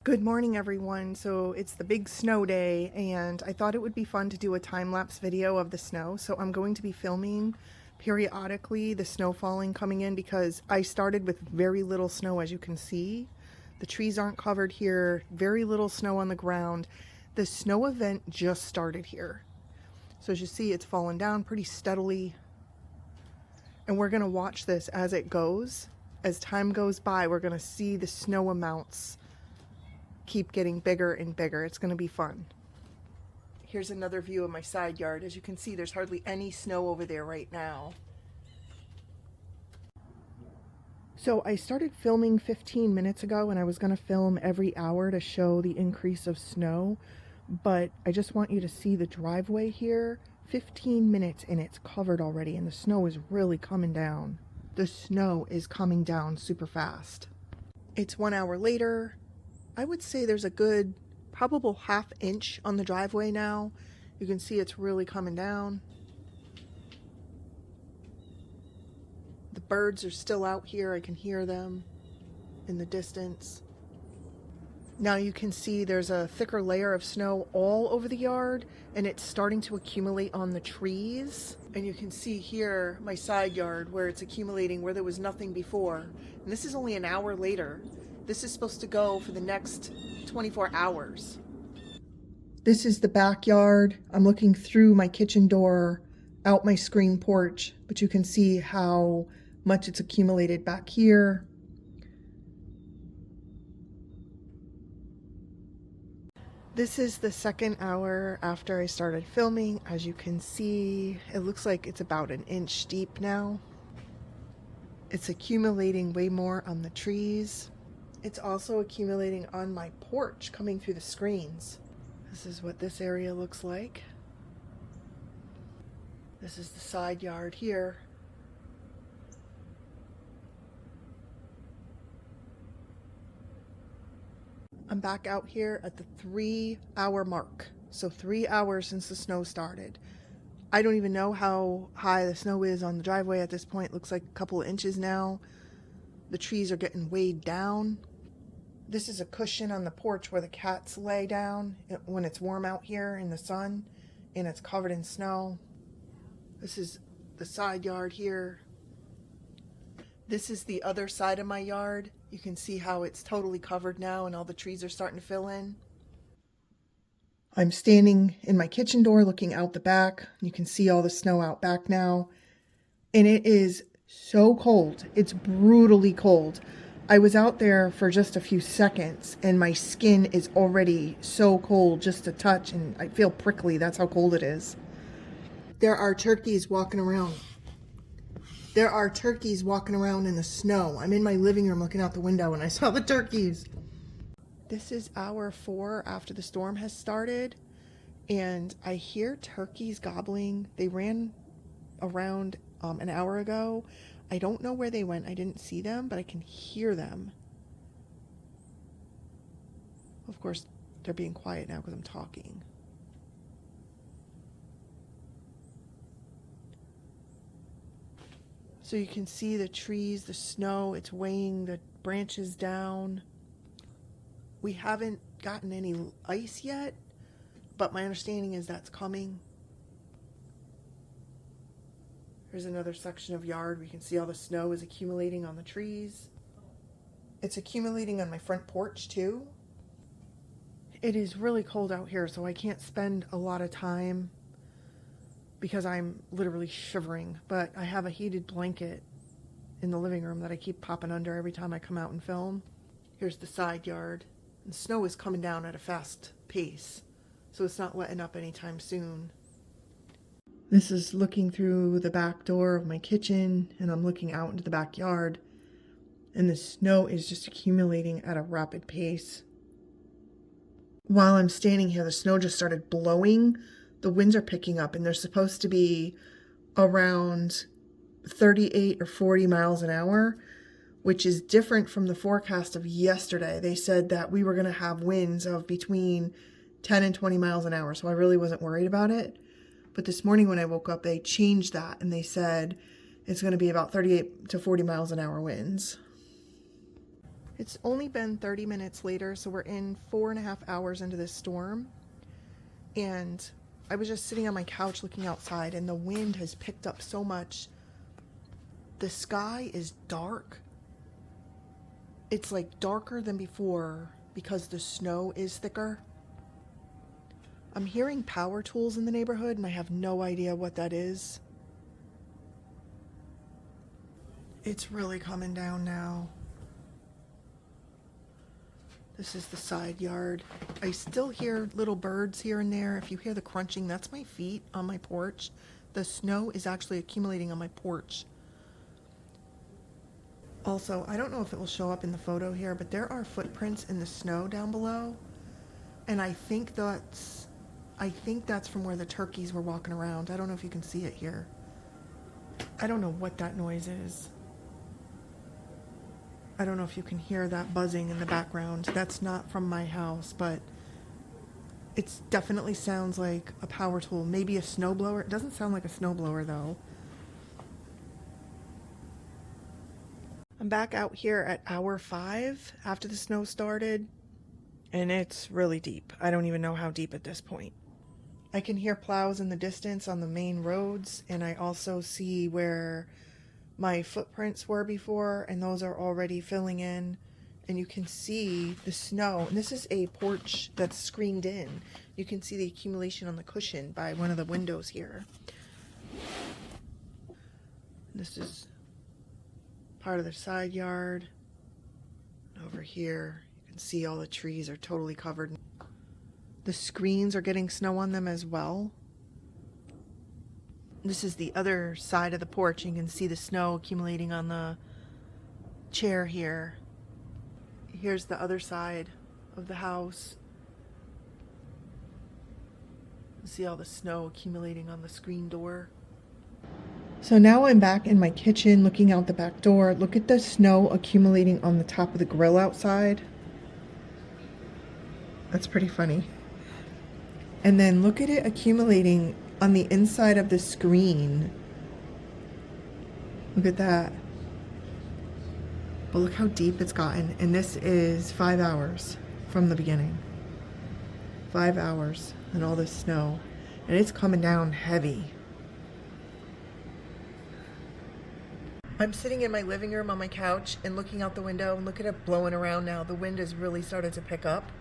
Good morning, everyone. So it's the big snow day, and I thought it would be fun to do a time-lapse video of the snow. So I'm going to be filming periodically the snow falling coming in because I started with very little snow, as you can see. The trees aren't covered here, very little snow on the ground. The snow event just started here. So as you see, it's fallen down pretty steadily. And we're going to watch this as it goes. As time goes by, we're going to see the snow amounts keep getting bigger and bigger. It's going to be fun. Here's another view of my side yard. As you can see, there's hardly any snow over there right now. So I started filming 15 minutes ago, and I was going to film every hour to show the increase of snow, but I just want you to see the driveway here. 15 minutes and it's covered already, and the snow is really coming down. The snow is coming down super fast. It's 1 hour later. I would say there's a good probable ½ inch on the driveway now. You can see it's really coming down. The birds are still out here. I can hear them in the distance. Now you can see there's a thicker layer of snow all over the yard, and it's starting to accumulate on the trees. And you can see here my side yard where it's accumulating where there was nothing before. And this is only an hour later. This is supposed to go for the next 24 hours. This is the backyard. I'm looking through my kitchen door, out my screen porch, but you can see how much it's accumulated back here. This is the second hour after I started filming. As you can see, it looks like it's about an inch deep now. It's accumulating way more on the trees. It's also accumulating on my porch coming through the screens. This is what this area looks like. This is the side yard here. I'm back out here at the 3-hour mark. So 3 hours since the snow started. I don't even know how high the snow is on the driveway at this point. It looks like a couple of inches now. The trees are getting weighed down. This is a cushion on the porch where the cats lay down when it's warm out here in the sun and it's covered in snow. This is the side yard here. This is the other side of my yard. You can see how it's totally covered now and all the trees are starting to fill in. I'm standing in my kitchen door looking out the back. You can see all the snow out back now. And it is so cold. It's brutally cold. I was out there for just a few seconds and my skin is already so cold just to touch, and I feel prickly. That's how cold it is. There are turkeys walking around. There are turkeys walking around in the snow. I'm in my living room looking out the window and I saw the turkeys. This is hour 4 after the storm has started, and I hear turkeys gobbling. They ran around an hour ago. I don't know where they went. I didn't see them, but I can hear them. Of course, they're being quiet now because I'm talking. So you can see the trees, the snow, it's weighing the branches down. We haven't gotten any ice yet, but my understanding is that's coming. Here's another section of yard where you can see all the snow is accumulating on the trees. It's accumulating on my front porch too. It is really cold out here, so I can't spend a lot of time because I'm literally shivering, but I have a heated blanket in the living room that I keep popping under every time I come out and film. Here's the side yard. The snow is coming down at a fast pace, so it's not letting up anytime soon. This is looking through the back door of my kitchen, and I'm looking out into the backyard, and the snow is just accumulating at a rapid pace. While I'm standing here, the snow just started blowing. The winds are picking up, and they're supposed to be around 38 or 40 miles an hour, which is different from the forecast of yesterday. They said that we were going to have winds of between 10 and 20 miles an hour, so I really wasn't worried about it. But this morning when I woke up, they changed that, and they said it's going to be about 38 to 40 miles an hour winds. It's only been 30 minutes later, so we're in 4.5 hours into this storm. And I was just sitting on my couch looking outside, and the wind has picked up so much. The sky is dark. It's like darker than before because the snow is thicker. I'm hearing power tools in the neighborhood, and I have no idea what that is. It's really coming down now. This is the side yard. I still hear little birds here and there. If you hear the crunching, that's my feet on my porch. The snow is actually accumulating on my porch. Also, I don't know if it will show up in the photo here, but there are footprints in the snow down below. And I think that's from where the turkeys were walking around. I don't know if you can see it here. I don't know what that noise is. I don't know if you can hear that buzzing in the background. That's not from my house, but it definitely sounds like a power tool. Maybe a snowblower. It doesn't sound like a snowblower though. I'm back out here at hour 5 after the snow started, and it's really deep. I don't even know how deep at this point. I can hear plows in the distance on the main roads, and I also see where my footprints were before, and those are already filling in, and you can see the snow. And this is a porch that's screened in. You can see the accumulation on the cushion by one of the windows here. This is part of the side yard. Over here, you can see all the trees are totally covered. The screens are getting snow on them as well. This is the other side of the porch. You can see the snow accumulating on the chair here. Here's the other side of the house. You see all the snow accumulating on the screen door. So now I'm back in my kitchen looking out the back door. Look at the snow accumulating on the top of the grill outside. That's pretty funny. And then look at it accumulating on the inside of the screen. Look at that. But look how deep it's gotten. And this is 5 hours from the beginning. 5 hours and all this snow. And it's coming down heavy. I'm sitting in my living room on my couch and looking out the window, and look at it blowing around now. The wind has really started to pick up.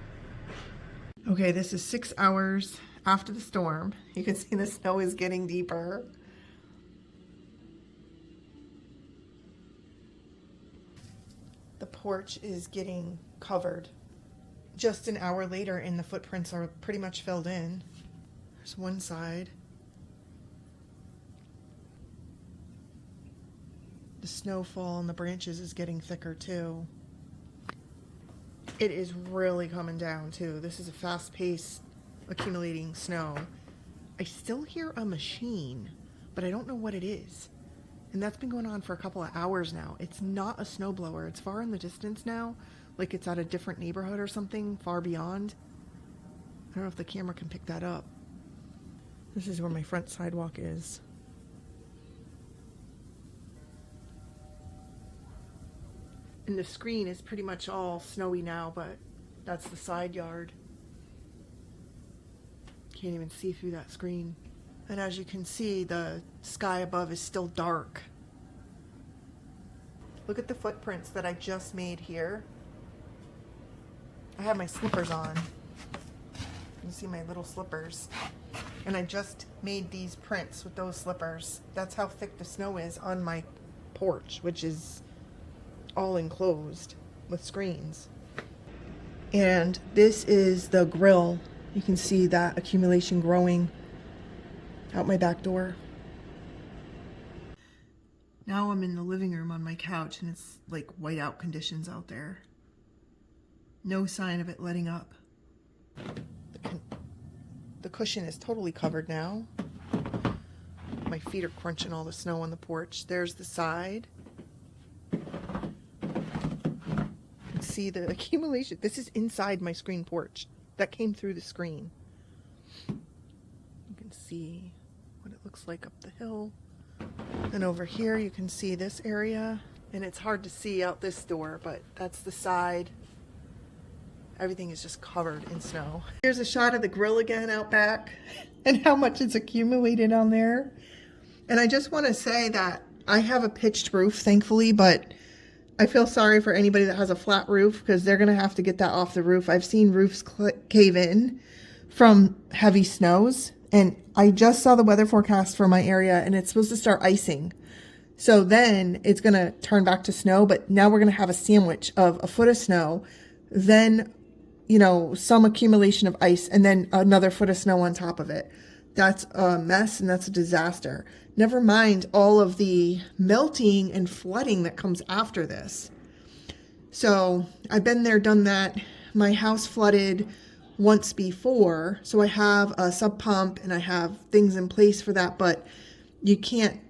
Okay, this is 6 hours after the storm. You can see the snow is getting deeper. The porch is getting covered. Just an hour later, and the footprints are pretty much filled in. There's one side. The snowfall on the branches is getting thicker too. It is really coming down too. This is a fast-paced accumulating snow. I still hear a machine, but I don't know what it is. And that's been going on for a couple of hours now. It's not a snowblower. It's far in the distance now, like it's at a different neighborhood or something far beyond. I don't know if the camera can pick that up. This is where my front sidewalk is. And the screen is pretty much all snowy now, but that's the side yard. Can't even see through that screen. And as you can see, the sky above is still dark. Look at the footprints that I just made here. I have my slippers on. You see my little slippers. And I just made these prints with those slippers. That's how thick the snow is on my porch, which is all enclosed with screens. And this is the grill. You can see that accumulation growing out my back door. Now I'm in the living room on my couch, and it's like whiteout conditions out there. No sign of it letting up. The cushion is totally covered now. My feet are crunching all the snow on the porch. There's the side. See the accumulation. This is inside my screen porch. That came through the screen. You can see what it looks like up the hill. And over here you can see this area. And it's hard to see out this door, but that's the side. Everything is just covered in snow. Here's a shot of the grill again out back and how much it's accumulated on there. And I just want to say that I have a pitched roof, thankfully, but I feel sorry for anybody that has a flat roof because they're going to have to get that off the roof. I've seen roofs cave in from heavy snows, and I just saw the weather forecast for my area, and it's supposed to start icing. So then it's going to turn back to snow, but now we're going to have a sandwich of a foot of snow, then, you know, some accumulation of ice, and then another foot of snow on top of it. That's a mess, and that's a disaster. Never mind all of the melting and flooding that comes after this. So I've been there, done that. My house flooded once before, so I have a sub pump and I have things in place for that, but you can't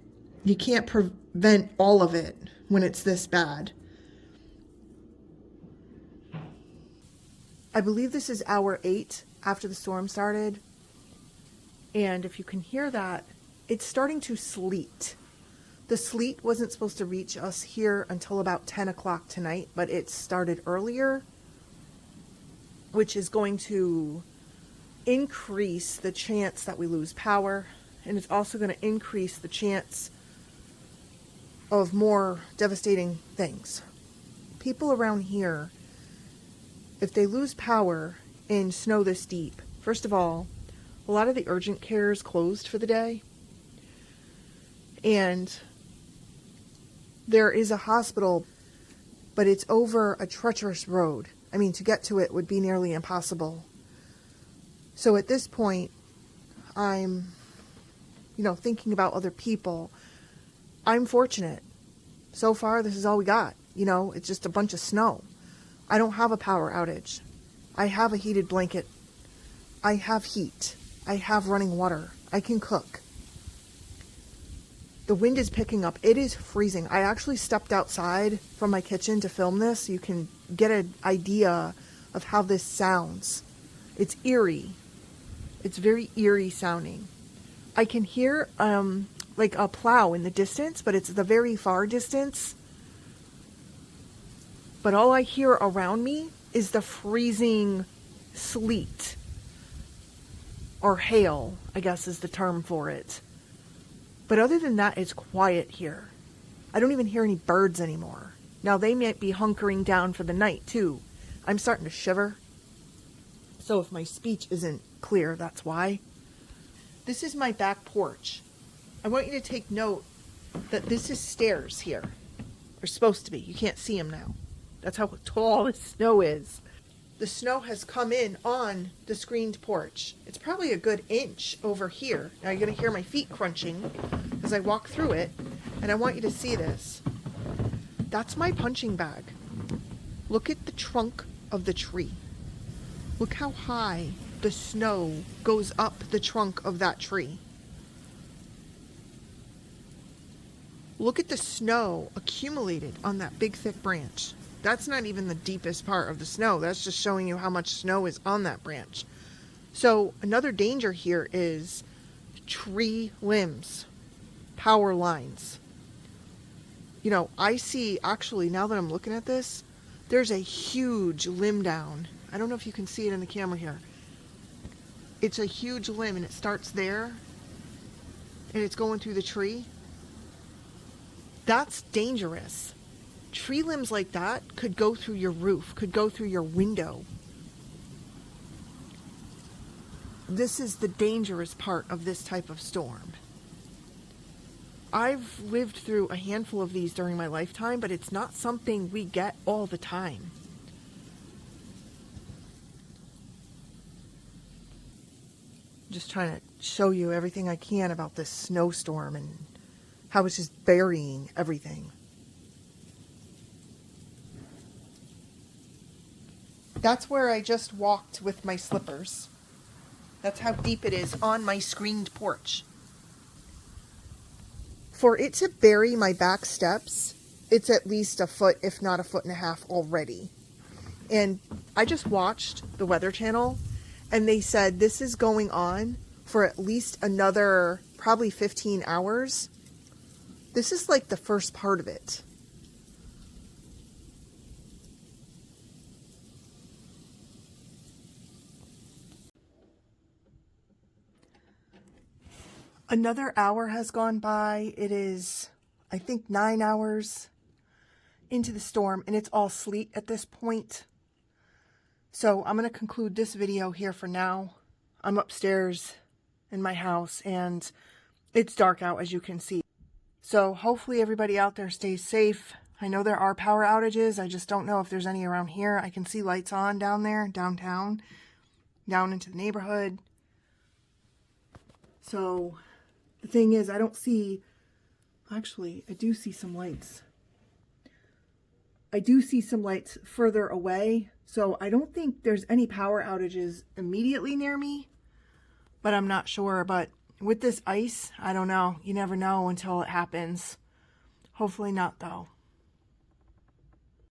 prevent all of it when it's this bad. I believe this is hour 8 after the storm started. And if you can hear that, it's starting to sleet. The sleet wasn't supposed to reach us here until about 10 o'clock tonight, but it started earlier, which is going to increase the chance that we lose power. And it's also going to increase the chance of more devastating things. People around here, if they lose power in snow this deep, first of all, a lot of the urgent care is closed for the day. And there is a hospital, but it's over a treacherous road. I mean, to get to it would be nearly impossible. So at this point, I'm, thinking about other people. I'm fortunate. So far, this is all we got. It's just a bunch of snow. I don't have a power outage. I have a heated blanket. I have heat. I have running water. I can cook. The wind is picking up. It is freezing. I actually stepped outside from my kitchen to film this so you can get an idea of how this sounds. It's eerie. It's very eerie sounding. I can hear like a plow in the distance, but it's the very far distance. But all I hear around me is the freezing sleet, or hail, I guess is the term for it. But other than that, it's quiet here. I don't even hear any birds anymore. Now, they might be hunkering down for the night, too. I'm starting to shiver. So if my speech isn't clear, that's why. This is my back porch. I want you to take note that this is stairs here. Or supposed to be. You can't see them now. That's how tall the snow is. The snow has come in on the screened porch. It's probably a good inch over here. Now you're going to hear my feet crunching as I walk through it. And I want you to see this. That's my punching bag. Look at the trunk of the tree. Look how high the snow goes up the trunk of that tree. Look at the snow accumulated on that big thick branch. That's not even the deepest part of the snow. That's just showing you how much snow is on that branch. So another danger here is tree limbs, power lines. I see, actually, now that I'm looking at this, there's a huge limb down. I don't know if you can see it in the camera here. It's a huge limb, and it starts there, and it's going through the tree. That's dangerous. Tree limbs like that could go through your roof, could go through your window. This is the dangerous part of this type of storm. I've lived through a handful of these during my lifetime, but it's not something we get all the time. Just trying to show you everything I can about this snowstorm and how it's just burying everything. That's where I just walked with my slippers. That's how deep it is on my screened porch. For it to bury my back steps, it's at least a foot, if not a foot and a half already. And I just watched the Weather Channel, and they said this is going on for at least another probably 15 hours. This is like the first part of it. Another hour has gone by. It is, I think, 9 hours into the storm, and it's all sleet at this point. So I'm going to conclude this video here for now. I'm upstairs in my house, and it's dark out, as you can see. So hopefully everybody out there stays safe. I know there are power outages. I just don't know if there's any around here. I can see lights on down there, downtown, down into the neighborhood. So the thing is, I don't see, actually, I do see some lights. I do see some lights further away. So I don't think there's any power outages immediately near me, but I'm not sure. But with this ice, I don't know. You never know until it happens. Hopefully not, though.